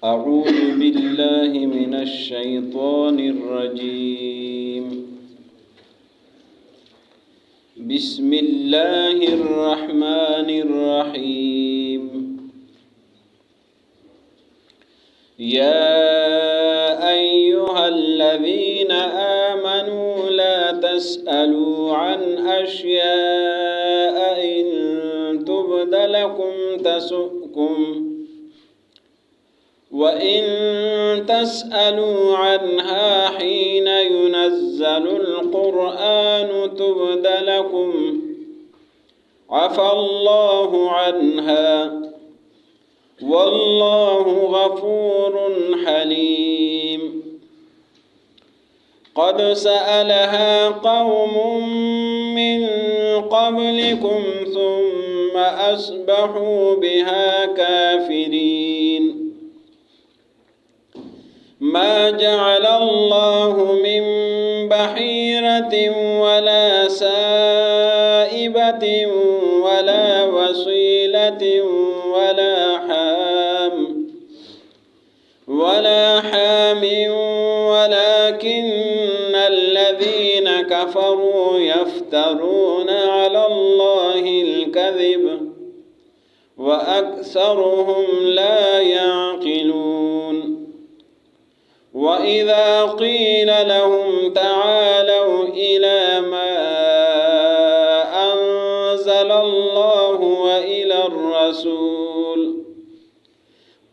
أعوذ بالله من الشيطان الرجيم. بسم الله الرحمن الرحيم. يا أيها الذين آمنوا لا تسألوا عن أشياء إن تبد لكم تسؤكم وإن تسألوا عنها حين ينزل القرآن تبد لكم عفى الله عنها والله غفور حليم. قد سألها قوم من قبلكم ثم أصبحوا بها كافرين. ما جعل الله من بحيرة ولا سائبة ولا وصيلة ولا حام ولكن الذين كفروا يفترون على الله الكذب وأكثرهم لا يعقلون. وإذا قيل لهم تعالوا إلى ما أنزل الله وإلى الرسول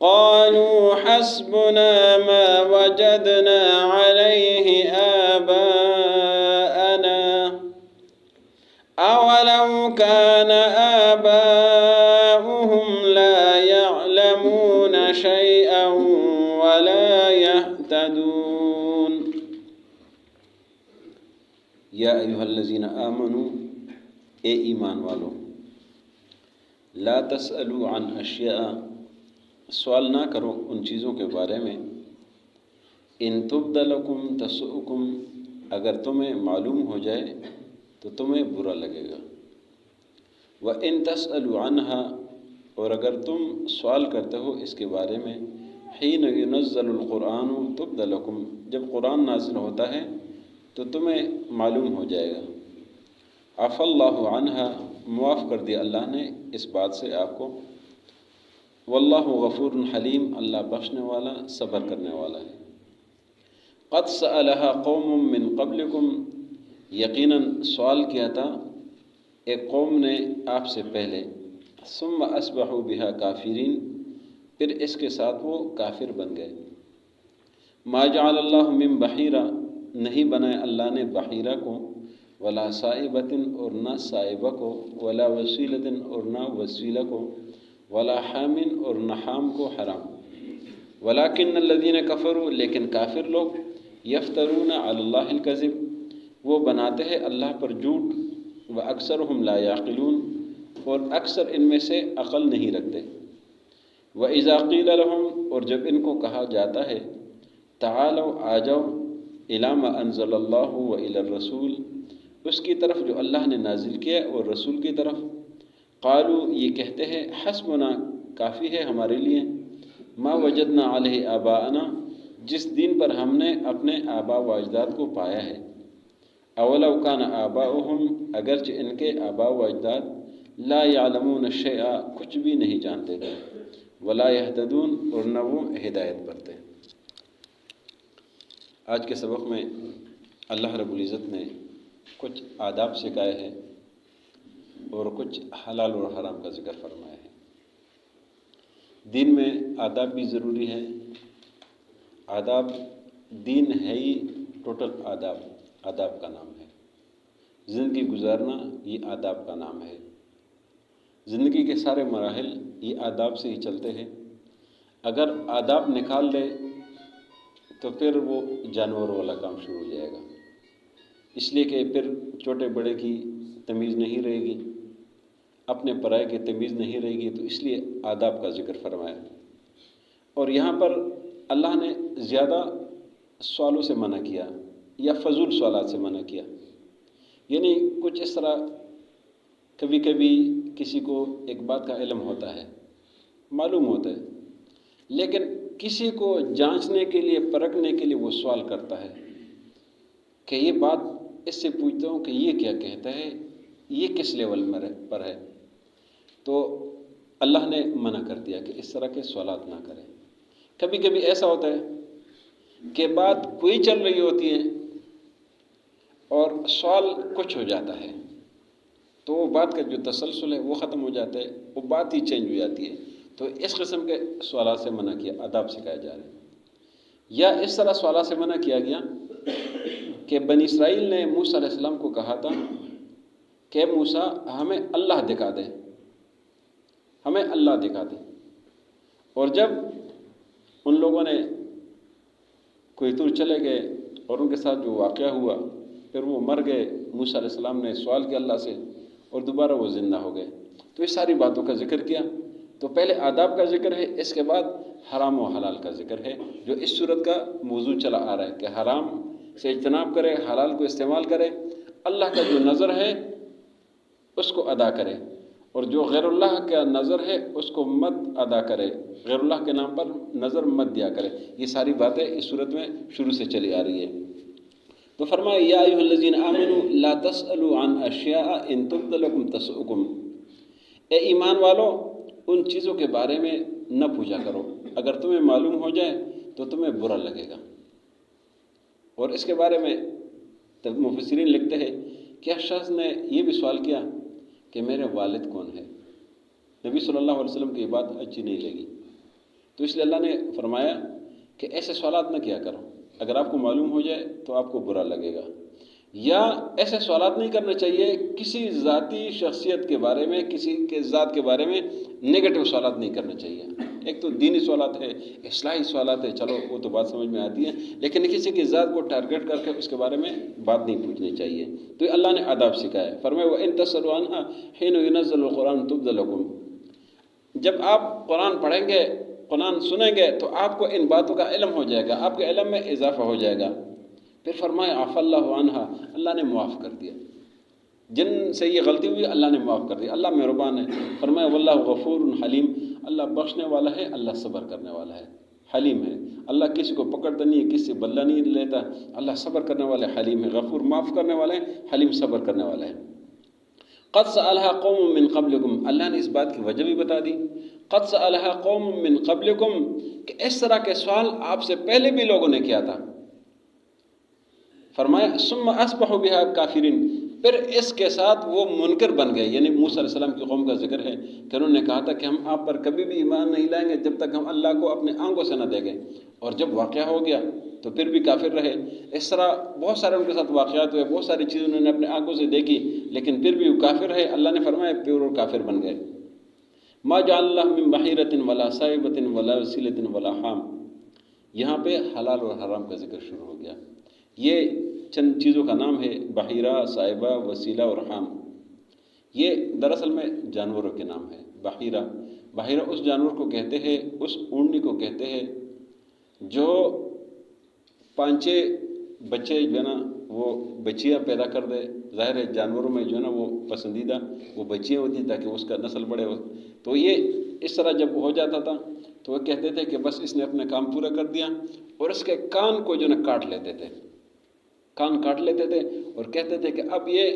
قالوا حسبنا ما وجدنا عليه آباءنا أولو كان آباؤهم لا يعلمون شيئا ولا يهتدون. یا ایھا الذین آمنوا، اے ایمان والو، لا تسألوا عن اشیاء، سوال نہ کرو ان چیزوں کے بارے میں، ان تبد لکم تسؤکم، اگر تمہیں معلوم ہو جائے تو تمہیں برا لگے گا، وَإِن تسألوا عنها، اور اگر تم سوال کرتے ہو اس کے بارے میں، حین ينزل القرآن تبد لکم، جب قرآن نازل ہوتا ہے تو تمہیں معلوم ہو جائے گا. عفا اللہ عنہا، معاف کر دیا اللہ نے اس بات سے آپ کو. واللہ غفور حلیم، اللہ بخشنے والا صبر کرنے والا ہے. قد سألها قوم من قبلکم، یقیناً سوال کیا تھا ایک قوم نے آپ سے پہلے. ثم اصبحوا بها کافرین، پھر اس کے ساتھ وہ کافر بن گئے. ما جعل اللہ من بحیرہ، نہیں بنایا اللہ نے بحیرہ کو، ولا سائبۃ، اور نہ سائبہ کو، ولا وسیلۃ، اور نہ وسیلہ کو، ولا حام، اور نہ حام کو حرام. ولکن الذین کفروا، لیکن کافر لوگ، یفترون علی اللہ الکذب، وہ بناتے ہیں اللہ پر جھوٹ. واکثرهم لا یعقلون، اور اکثر ان میں سے عقل نہیں رکھتے. وَإِذَا قِيلَ لَهُمْ، اور جب ان کو کہا جاتا ہے، تعالوا، آ جاؤ، اِلیٰ مَا أَنزَلَ اللَّهُ وَإِلَى الرَّسُولِ، اس کی طرف جو اللہ نے نازل کیا اور رسول کی طرف. قالوا، یہ کہتے ہیں، حسبنا، کافی ہے ہمارے لیے، ما وجدنا علیہ آباءنا، جس دین پر ہم نے اپنے آبا و اجداد کو پایا ہے. اولو کان آباؤہم، اگرچہ ان کے آبا و اجداد لا یعلمون شیئا، کچھ بھی نہیں جانتے تھے، ولا یہتدون، اور نہ وہ ہدایت پاتے. آج کے سبق میں اللہ رب العزت نے کچھ آداب سکھائے ہیں اور کچھ حلال اور حرام کا ذکر فرمایا ہے. دین میں آداب بھی ضروری ہے. آداب، دین ہے ہی ٹوٹل آداب، آداب کا نام ہے. زندگی گزارنا یہ آداب کا نام ہے. زندگی کے سارے مراحل یہ آداب سے ہی چلتے ہیں. اگر آداب نکال لے تو پھر وہ جانور والا کام شروع ہو جائے گا. اس لیے کہ پھر چھوٹے بڑے کی تمیز نہیں رہے گی، اپنے پرائے کی تمیز نہیں رہے گی. تو اس لیے آداب کا ذکر فرمایا. اور یہاں پر اللہ نے زیادہ سوالوں سے منع کیا یا فضول سوالات سے منع کیا. یعنی کچھ اس طرح کبھی کبھی کسی کو ایک بات کا علم ہوتا ہے، معلوم ہوتا ہے، لیکن کسی کو جانچنے کے لیے، پرکھنے کے لیے وہ سوال کرتا ہے کہ یہ بات اس سے پوچھتا ہوں کہ یہ کیا کہتا ہے، یہ کس لیول پر ہے، تو اللہ نے منع کر دیا کہ اس طرح کے سوالات نہ کریں۔ کبھی کبھی ایسا ہوتا ہے کہ بات کوئی چل رہی ہوتی ہے اور سوال کچھ ہو جاتا ہے، تو وہ بات کا جو تسلسل ہے وہ ختم ہو جاتا ہے، وہ بات ہی چینج ہو جاتی ہے۔ تو اس قسم کے سوالات سے منع کیا، آداب سکھائے جا رہے ہیں۔ یا اس طرح سوالات سے منع کیا گیا کہ بنی اسرائیل نے موسیٰ علیہ السلام کو کہا تھا کہ موسیٰ ہمیں اللہ دکھا دے، ہمیں اللہ دکھا دے، اور جب ان لوگوں نے کوئی دور چلے گئے اور ان کے ساتھ جو واقعہ ہوا، پھر وہ مر گئے، موسیٰ علیہ السلام نے سوال کیا اللہ سے اور دوبارہ وہ زندہ ہو گئے۔ تو اس ساری باتوں کا ذکر کیا۔ تو پہلے آداب کا ذکر ہے، اس کے بعد حرام و حلال کا ذکر ہے، جو اس صورت کا موضوع چلا آ رہا ہے کہ حرام سے اجتناب کرے، حلال کو استعمال کرے، اللہ کا جو نظر ہے اس کو ادا کرے، اور جو غیر اللہ کا نظر ہے اس کو مت ادا کرے، غیر اللہ کے نام پر نظر مت دیا کرے۔ یہ ساری باتیں اس صورت میں شروع سے چلی آ رہی ہے۔ تو فرمایا یا ایھا الذین آمنوا لا تسألوا عن اشیاء ان تبد لکم تسؤکم، اے ایمان والو ان چیزوں کے بارے میں نہ پوچھا کرو، اگر تمہیں معلوم ہو جائے تو تمہیں برا لگے گا۔ اور اس کے بارے میں مفسرین لکھتے ہیں کہ اس شخص نے یہ بھی سوال کیا کہ میرے والد کون ہے؟ نبی صلی اللہ علیہ وسلم کی یہ بات اچھی نہیں لگی، تو اس لیے اللہ نے فرمایا کہ ایسے سوالات نہ کیا کرو، اگر آپ کو معلوم ہو جائے تو آپ کو برا لگے گا۔ یا ایسے سوالات نہیں کرنا چاہیے کسی ذاتی شخصیت کے بارے میں، کسی کے ذات کے بارے میں نگیٹو سوالات نہیں کرنا چاہیے۔ ایک تو دینی سوالات ہے، اصلاحی سوالات ہے، چلو وہ تو بات سمجھ میں آتی ہے، لیکن کسی کی ذات کو ٹارگٹ کر کے اس کے بارے میں بات نہیں پوچھنی چاہیے۔ تو یہ اللہ نے آداب سکھایا، فرمایا وَإِن تَسْأَلُوا عَنْهَا حِينَ يُنَزَّلُ الْقُرْآنُ تُبْدَ لَكُمْ، جب آپ قرآن پڑھیں گے، قرآن سنیں گے، تو آپ کو ان باتوں کا علم ہو جائے گا، آپ کے علم میں اضافہ ہو جائے گا۔ پھر فرمایا عفا اللہ عنہا، اللہ نے معاف کر دیا، جن سے یہ غلطی ہوئی اللہ نے معاف کر دیا، اللہ مہربان ہے۔ فرمایا واللہ غفور حلیم، اللہ بخشنے والا ہے، اللہ صبر کرنے والا ہے، حلیم ہے۔ اللہ کسی کو پکڑتا نہیں ہے، کسی سے بدلہ نہیں لیتا، اللہ صبر کرنے والا ہے، حلیم ہے، غفور معاف کرنے والا ہے، حلیم صبر کرنے والا ہے۔ قد سألها قوم من قبلکم، اللہ نے اس بات کی وجہ بھی بتا دی، قد سألها قوم من قبلکم، کہ اس طرح کے سوال آپ سے پہلے بھی لوگوں نے کیا تھا۔ فرمایا ثم اصبحوا بها کافرین، پھر اس کے ساتھ وہ منکر بن گئے، یعنی موسیٰ علیہ السلام کی قوم کا ذکر ہے کہ انہوں نے کہا تھا کہ ہم آپ پر کبھی بھی ایمان نہیں لائیں گے جب تک ہم اللہ کو اپنے آنکھوں سے نہ دیکھیں، اور جب واقعہ ہو گیا تو پھر بھی کافر رہے۔ اس طرح بہت سارے ان کے ساتھ واقعات ہوئے، بہت ساری چیزیں انہوں نے اپنے آنکھوں سے دیکھی، لیکن پھر بھی وہ کافر رہے۔ اللہ نے فرمایا پھر وہ کافر بن گئے۔ ما جعل اللہ من بحیرۃ ولا صائبۃ ولا وسیلۃ ولا حام، یہاں پہ حلال اور حرام کا ذکر شروع ہو گیا۔ یہ چند چیزوں کا نام ہے، بحیرہ، صائبہ، وسیلہ اور حام۔ یہ دراصل میں جانوروں کے نام ہے۔ بحیرہ اس جانور کو کہتے ہیں، اس اونٹنی کو کہتے ہیں جو 5 بچے جو ہے نا وہ بچیاں پیدا کر دے۔ ظاہر ہے جانوروں میں جو ہے نا وہ پسندیدہ وہ بچیاں ہوتی ہیں تاکہ اس کا نسل بڑھے ہو۔ تو یہ اس طرح جب ہو جاتا تھا تو وہ کہتے تھے کہ بس اس نے اپنا کام پورا کر دیا، اور اس کے کان کو جو ہے نا کاٹ لیتے تھے، کان کاٹ لیتے تھے، اور کہتے تھے کہ اب یہ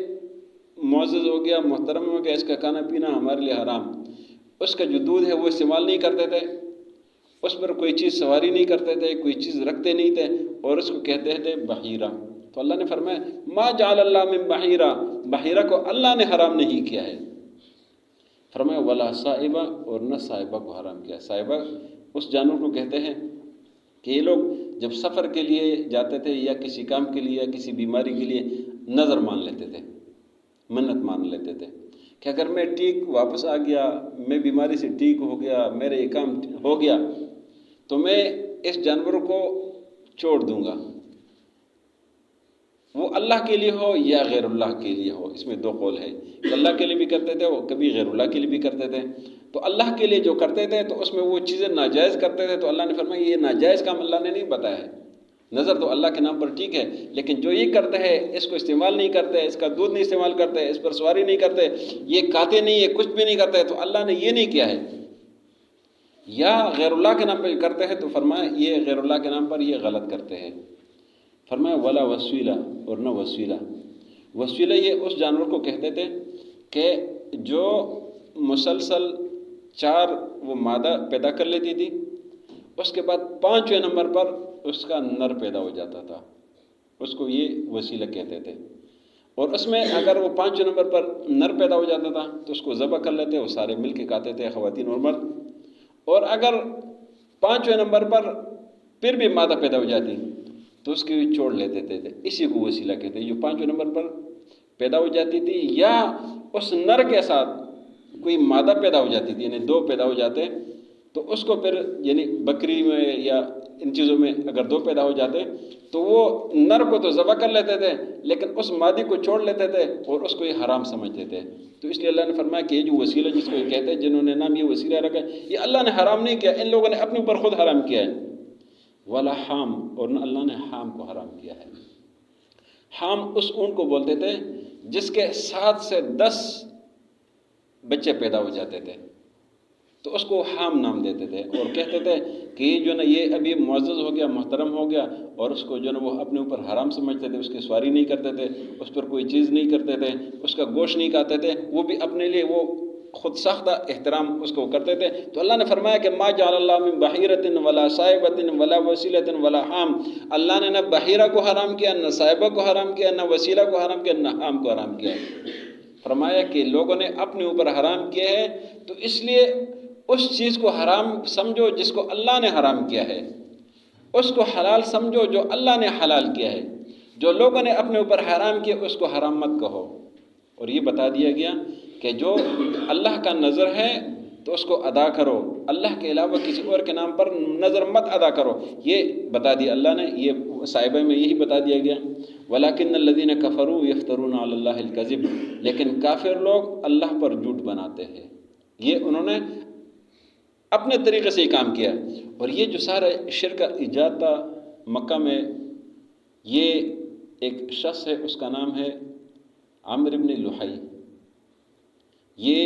معزز ہو گیا، محترم ہو گیا، اس کا کھانا پینا ہمارے لیے حرام۔ اس کا جو دودھ ہے وہ استعمال نہیں کرتے تھے، اس پر کوئی چیز سواری نہیں کرتے تھے، کوئی چیز رکھتے نہیں تھے، اور اس کو کہتے تھے بحیرہ۔ تو اللہ نے فرمایا ما جعل اللہ من بحیرہ، بحیرہ کو اللہ نے حرام نہیں کیا ہے۔ فرمایا ولا صائبہ، اور نہ صائبہ کو حرام کیا۔ صائبہ اس جانور کو کہتے ہیں کہ یہ لوگ جب سفر کے لیے جاتے تھے یا کسی کام کے لیے یا کسی بیماری کے لیے نظر مان لیتے تھے، منت مان لیتے تھے کہ اگر میں ٹھیک واپس آ گیا، میں بیماری سے ٹھیک ہو گیا، میرا یہ کام ہو گیا، تو میں اس جانور کو چھوڑ دوں گا۔ وہ اللہ کے لیے ہو یا غیر اللہ کے لیے ہو، اس میں 2 قول ہے کہ اللہ کے لیے بھی کرتے تھے، وہ کبھی غیر اللہ کے لیے بھی کرتے تھے۔ تو اللہ کے لیے جو کرتے تھے تو اس میں وہ چیزیں ناجائز کرتے تھے، تو اللہ نے فرمایا یہ ناجائز کام اللہ نے نہیں بتایا ہے۔ نظر تو اللہ کے نام پر ٹھیک ہے، لیکن جو یہ کرتے ہیں اس کو استعمال نہیں کرتے، اس کا دودھ نہیں استعمال کرتے، اس پر سواری نہیں کرتے، یہ کھاتے نہیں ہے، کچھ بھی نہیں کرتے، تو اللہ نے یہ نہیں کیا ہے۔ یا غیر اللہ کے نام پہ کرتے ہیں تو فرمایا یہ غیر اللہ کے نام پر یہ غلط کرتے ہیں. فرمایا ولا وسیلہ، اور نہ وسیلہ. وسیلہ یہ اس جانور کو کہتے تھے کہ جو مسلسل 4 وہ مادہ پیدا کر لیتی تھی، اس کے بعد 5ویں نمبر پر اس کا نر پیدا ہو جاتا تھا، اس کو یہ وسیلہ کہتے تھے. اور اس میں اگر وہ 5ویں نمبر پر نر پیدا ہو جاتا تھا تو اس کو ذبح کر لیتے، وہ سارے مل کے کھاتے تھے، خواتین اور مرد. اور اگر 5ویں نمبر پر پھر بھی مادہ پیدا ہو جاتی تو اس کی چھوڑ لیتے تھے. اسی کو وسیلہ کہتے ہیں. جو 5ویں نمبر پر پیدا ہو جاتی تھی یا اس نر کے ساتھ کوئی مادہ پیدا ہو جاتی تھی، یعنی 2 پیدا ہو جاتے، تو اس کو پھر یعنی بکری میں یا ان چیزوں میں اگر 2 پیدا ہو جاتے تو وہ نر کو تو ذبح کر لیتے تھے لیکن اس مادی کو چھوڑ لیتے تھے اور اس کو یہ حرام سمجھتے تھے. تو اس لیے اللہ نے فرمایا کہ یہ جو وسیلہ جس کو یہ کہتے ہیں، جنہوں نے نام یہ وسیلہ رکھا ہے، یہ اللہ نے حرام نہیں کیا، ان لوگوں نے اپنے اوپر خود حرام کیا ہے. ولا حام، اور نہ اللہ نے حام کو حرام کیا ہے. حام اس اونٹ کو بولتے تھے جس کے 7 سے 10 بچے پیدا ہو جاتے تھے، تو اس کو حام نام دیتے تھے اور کہتے تھے کہ یہ جو نا یہ ابھی معزز ہو گیا، محترم ہو گیا، اور اس کو جو نا وہ اپنے اوپر حرام سمجھتے تھے، اس کی سواری نہیں کرتے تھے، اس پر کوئی چیز نہیں کرتے تھے، اس کا گوشت نہیں کھاتے تھے، وہ بھی اپنے لیے وہ خود ساختہ احترام اس کو کرتے تھے. تو اللہ نے فرمایا کہ ما جعل اللہ من بحیرۃ ولا صائبۃ ولا وسیلۃ ولا حام. اللہ نے نہ بحیرہ کو حرام کیا، نہ صائبہ کو حرام کیا، نہ وسیلہ کو حرام کیا، نہ حام کو حرام کیا. فرمایا کہ لوگوں نے اپنے اوپر حرام کیا ہے، تو اس لیے اس چیز کو حرام سمجھو جس کو اللہ نے حرام کیا ہے، اس کو حلال سمجھو جو اللہ نے حلال کیا ہے. جو لوگوں نے اپنے اوپر حرام کیا اس کو حرام مت کہو. اور یہ بتا دیا گیا کہ جو اللہ کا نظر ہے تو اس کو ادا کرو، اللہ کے علاوہ کسی اور کے نام پر نظر مت ادا کرو. یہ بتا دیا اللہ نے، یہ صاحبہ میں یہی بتا دیا گیا. وَلَكِنَّ الَّذِينَ كَفَرُوا يَفْتَرُونَ عَلَى اللَّهِ الْكَذِبَ. لیکن کافر لوگ اللہ پر جھوٹ بناتے ہیں. یہ انہوں نے اپنے طریقے سے یہ کام کیا. اور یہ جو سارا شرک کا ایجاد تھا مکہ میں، یہ ایک شخص ہے، اس کا نام ہے عامر بن لحی. یہ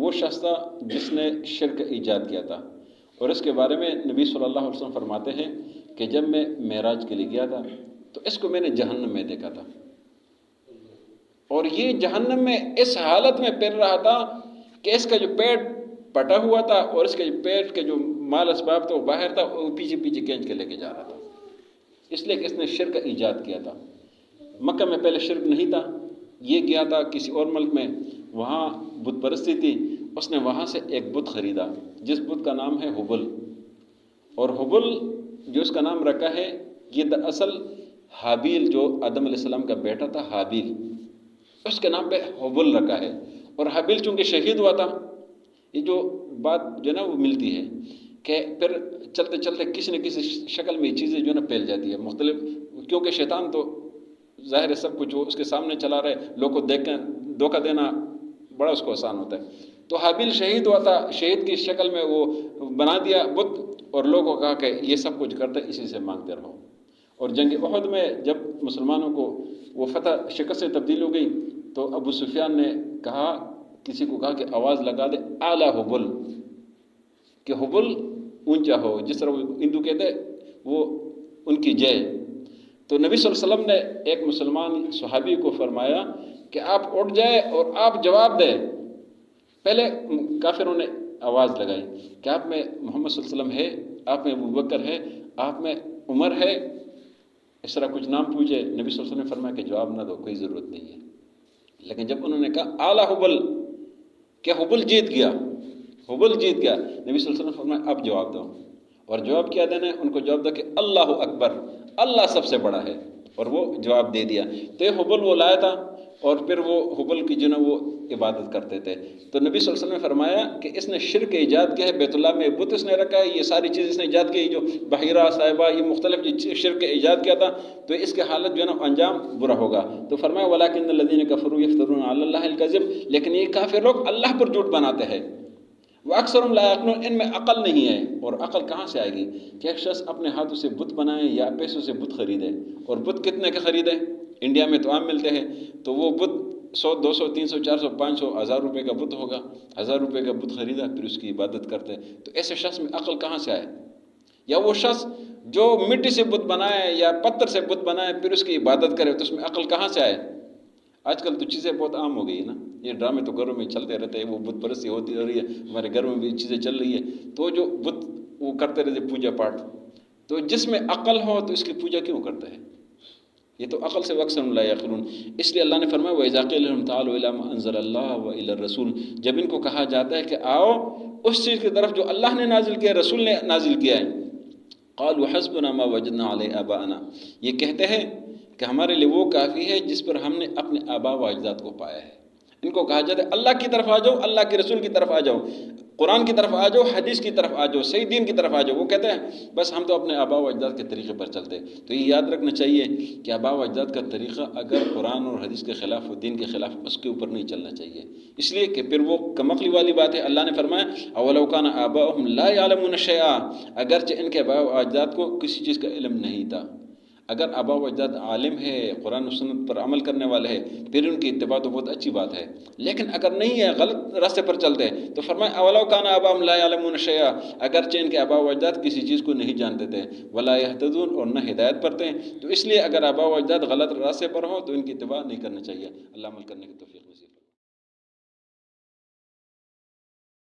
وہ شخص تھا جس نے شرک ایجاد کیا تھا. اور اس کے بارے میں نبی صلی اللہ علیہ وسلم فرماتے ہیں کہ جب میں معراج کے لیے گیا تھا تو اس کو میں نے جہنم میں دیکھا تھا، اور یہ جہنم میں اس حالت میں پھر رہا تھا کہ اس کا جو پیٹ پٹا ہوا تھا اور اس کے پیٹ کے جو مال اسباب تھا وہ باہر تھا، وہ پیچھے پیچھے کھینچ کے لے کے جا رہا تھا. اس لیے کہ اس نے شرک ایجاد کیا تھا. مکہ میں پہلے شرک نہیں تھا. یہ گیا تھا کسی اور ملک میں، وہاں بت پرستی تھی. اس نے وہاں سے ایک بت خریدا جس بت کا نام ہے حبل. اور حبل جو اس کا نام رکھا ہے، یہ دراصل حابیل جو آدم علیہ السلام کا بیٹا تھا، حابیل، اس کے نام پہ حبل رکھا ہے. اور حابیل چونکہ شہید ہوا تھا، یہ جو بات جو نا وہ ملتی ہے کہ پھر چلتے چلتے کسی نہ کسی شکل میں یہ چیزیں جو نا پھیل جاتی ہے مختلف، کیونکہ شیطان تو ظاہر ہے سب کچھ وہ اس کے سامنے چلا رہے، لوگ کو دیکھ کے دھوکہ دینا بڑا اس کو آسان ہوتا ہے. تو حابیل شہید ہوا تھا، شہید کی شکل میں وہ بنا دیا بت، اور لوگوں کو کہا کہ یہ سب کچھ کرتے اسی سے مانگتے رہو. اور جنگ احد میں جب مسلمانوں کو وہ فتح شکست سے تبدیل ہو گئی تو ابو سفیان نے کہا، کسی کو کہا کہ آواز لگا دے اعلیٰ حبل، کہ حبل اونچا ہو، جس طرح وہ ہندو کہتے وہ ان کی جے. تو نبی صلی اللہ علیہ وسلم نے ایک مسلمان صحابی کو فرمایا کہ آپ اٹھ جائے اور آپ جواب دیں. پہلے کافروں نے آواز لگائی کہ آپ میں محمد صلی اللہ علیہ وسلم ہے، آپ میں ابو بکر ہے، آپ میں عمر ہے، اس طرح کچھ نام پوچھے. نبی صلی اللہ علیہ وسلم نے فرمایا کہ جواب نہ دو، کوئی ضرورت نہیں ہے. لیکن جب انہوں نے کہا اعلیٰ حبل، کہ حبل جیت گیا، حبل جیت گیا، نبی صلی اللہ علیہ وسلم نے فرمایا اب جواب دو. اور جواب کیا دینا ہے ان کو؟ جواب دو کہ اللہ اکبر، اللہ سب سے بڑا ہے. اور وہ جواب دے دیا. تو یہ حبل وہ لایا تھا، اور پھر وہ حبل کی جو نا وہ عبادت کرتے تھے. تو نبی صلی اللہ علیہ وسلم نے فرمایا کہ اس نے شرک ایجاد کیا ہے، بیت اللہ میں بت اس نے رکھا ہے، یہ ساری چیز اس نے ایجاد کی، جو بحیرہ صاحبہ یہ مختلف شرک ایجاد کیا تھا، تو اس کے حالت جو ہے نا انجام برا ہوگا. تو فرمایا وَلَكِنَّ الَّذِينَ كَفَرُوا يَفْتَرُونَ عَلَى اللَّهِ الْكَذِبَ. لیکن یہ کافر لوگ اللہ پر جھوٹ بناتے ہیں. وَأَكْثَرُهُمْ لَا يَعْقِلُونَ. ان میں عقل نہیں ہے. اور عقل کہاں سے آئے گی کہ ایک شخص اپنے ہاتھوں سے بت بنائے یا پیسوں سے بت خریدے. اور بت کتنے کے خریدے؟ انڈیا میں تو عام ملتے ہیں. تو وہ بت 100 200 300 400 500 1000 روپے کا بت ہوگا، 1000 روپے کا بت خریدا پھر اس کی عبادت کرتے ہیں، تو ایسے شخص میں عقل کہاں سے آئے؟ یا وہ شخص جو مٹی سے بت بنائے یا پتھر سے بت بنائے پھر اس کی عبادت کرے تو اس میں عقل کہاں سے آئے؟ آج کل تو چیزیں بہت عام ہو گئی ہے نا، یہ ڈرامے تو گھروں میں چلتے رہتے ہیں، وہ بت پرستی ہوتی رہ رہی ہے، ہمارے گھر میں بھی چیزیں چل رہی ہے، تو جو بت وہ کرتے رہتے پوجا پاٹ، تو جس میں عقل ہو تو اس کی پوجا کیوں کرتا ہے؟ یہ تو عقل سے وقسم لا یعقلون۔ اس لیے اللہ نے فرمایا وَإِذَا قِيلَ لَهُمْ تَعَالَوْا إِلَىٰ مَا أَنزَلَ اللَّهُ وَإِلَى الرَّسُولِ، جب ان کو کہا جاتا ہے کہ آؤ اس چیز کی طرف جو اللہ نے نازل کیا، رسول نے نازل کیا ہے، قَالُوا حَسْبُنَا مَا وَجَدْنَا عَلَيْهِ آبَاءَنَا، یہ کہتے ہیں کہ ہمارے لیے وہ کافی ہے جس پر ہم نے اپنے آبا و اجداد کو پایا ہے۔ ان کو کہا جاتا ہے اللہ کی طرف آ جاؤ، اللہ کے رسول کی طرف آ جاؤ، قرآن کی طرف آ جاؤ، حدیث کی طرف آ جاؤ، صحیح دین کی طرف آ جاؤ، وہ کہتے ہیں بس ہم تو اپنے آبا و اجداد کے طریقے پر چلتے ہیں۔ تو یہ یاد رکھنا چاہیے کہ آبا و اجداد کا طریقہ اگر قرآن اور حدیث کے خلاف ہو، دین کے خلاف، اس کے اوپر نہیں چلنا چاہیے، اس لیے کہ پھر وہ کمقلی والی بات ہے۔ اللہ نے فرمایا اولو کان آباؤہم لا یعلمون شیئا، اگرچہ ان کے آبا و اجداد کو کسی چیز کا علم نہیں تھا۔ اگر آبا و اجداد عالم ہے، قرآن و سنت پر عمل کرنے والے ہیں، پھر ان کی اتباع تو بہت اچھی بات ہے، لیکن اگر نہیں ہے، غلط راستے پر چلتے ہیں، تو فرمایا اولو کان آباؤہم لا یعلمون شیئا، اگرچہ ان کے آبا و اجداد کسی چیز کو نہیں جانتے تھے، ولا یہتدون، اور نہ ہدایت پر تھے، تو اس لیے اگر آبا و اجداد غلط راستے پر ہوں تو ان کی اتباع نہیں کرنا چاہیے۔ اللہ عمل کرنے کی توفیق نصیب